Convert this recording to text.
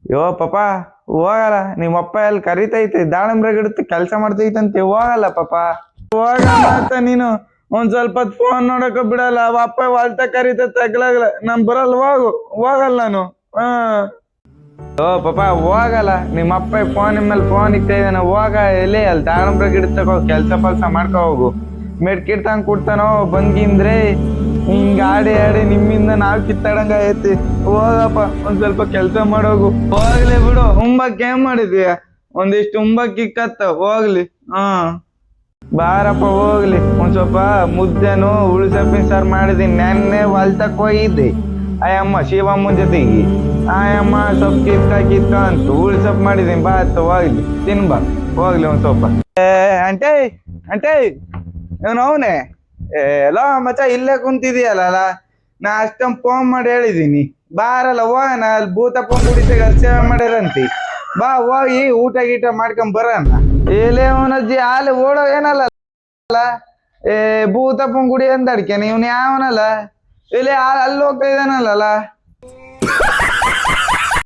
ಯೋ ಪಾಪ ಹೋಗಲ್ಲ ನಿಮ್ಮಪ್ಪ ಎಲ್ಲಿ ಕರಿತೈತೆ ದಾಳಂಬ್ರೆ ಗಿಡಕ್ಕೆ ಕೆಲಸ ಮಾಡ್ತೈತಂತೆ ಹೋಗಲ್ಲ ಪಾಪ ಹೋಗಲ್ಲ ಆತ ನೀನು ಒಂದ್ ಸ್ವಲ್ಪ ಫೋನ್ ನೋಡಕ ಬಿಡಲ್ಲ ಅವ ಅಪ್ಪ ಹೊಲ್ತ ಕರಿತ ತಗ್ಲಾಗಲ್ಲ ನಾನ್ ಬರಲ್ಲ ಹೋಗಲ್ಲ ನಾನು ಹಾ ಓ ಪಾಪ ಹೋಗಲ್ಲ ನಿಮ್ಮಪ್ಪ ಫೋನ್ ಮೇಲೆ ಫೋನ್ ಇಕ್ತಾ ಇದ್ದಾನೆ ಹೋಗ ಎಲ್ಲಿ ಅಲ್ಲಿ ದಾಳಂಬ್ರೆ ಗಿಡ ತಗೋ ಕೆಲ್ಸ ಮಾಡ್ಕೊ ಹೋಗು ಮೆಟ್ಕಿಡ್ತಂಗ್ ಕೊಡ್ತಾನೋ ಬಂಗಿಂದ್ರೆ ಹಿಂಗ ಆಡಿ ಆಡಿ ನಿಮ್ಮಿಂದ ನಾವ್ ಕಿತ್ತಾಡಂಗ ಐತಿ ಹೋಗಪ್ಪ ಒಂದ್ ಸ್ವಲ್ಪ ಕೆಲ್ಸ ಮಾಡೋಗು ಹೋಗ್ಲಿ ಬಿಡು ಉಂಬಕ್ ಏನ್ ಮಾಡಿದೀಯ ಒಂದಿಷ್ಟು ಉಂಬಕ್ ಇಕ್ಕತ್ತ ಹೋಗ್ಲಿ ಹಾ ಬಾರಪ್ಪ ಹೋಗ್ಲಿ ಒಂದ್ ಸ್ವಲ್ಪ ಮುದ್ದೆನು ಉಳಿಸಪ್ಪಿನ ಸಾರ್ ಮಾಡಿದೀನಿ ನೆನ್ನೆ ಹೊಲ್ತಕ್ ಹೋಗಿದ್ದೆ ಆಯಮ್ಮ ಶಿವಮ್ಮನ ಜೊತೆಗೆ ಆಯಮ್ಮ ಸ್ವಲ್ಪ ಕಿತ್ಕ ಅಂತ ಉಳಿಸಪ್ ಮಾಡಿದೀನಿ ಬಾ ಅತ್ತ ಹೋಗ್ಲಿ ತಿನ್ಬಾ ಹೋಗ್ಲಿ ಒಂದ್ ಸ್ವಲ್ಪ ಅಂಟೇ ಅಂಟೇ ಇವನು ಅವನೇ ಎಲ್ಲೋ ಮಚ್ಚ ಇಲ್ಲೇ ಕುಂತಿದೀಯಲ್ಲ ನಾ ಅಷ್ಟೊಂದು ಫೋನ್ ಮಾಡಿ ಹೇಳಿದೀನಿ ಬಾರಲ್ಲ ಹೋಗೋಣ ಅಲ್ಲಿ ಭೂತಪ್ಪ ಕುಡಿತಾಗ ಅಲ್ಲಿ ಸೇವೆ ಮಾಡ್ಯಾರಂತಿ ಬಾ ಹೋಗಿ ಊಟ ಗೀಟ ಮಾಡ್ಕೊಂಡ್ ಬರೋಣ ಇಲ್ಲೇ ಅವನಜ್ಜಿ ಅಲ್ಲಿ ಓಡೋ ಏನಲ್ಲ ಏ ಭೂತಪ್ಪನ ಗುಡಿ ಅಂತ ಅಡ್ಕೇನೆ ಇವನು ಯಾವನಲ್ಲ ಇಲ್ಲಿ ಅಲ್ಲಿ ಹೋಗ್ತಾ ಇದ್ದಾನಲ್ಲ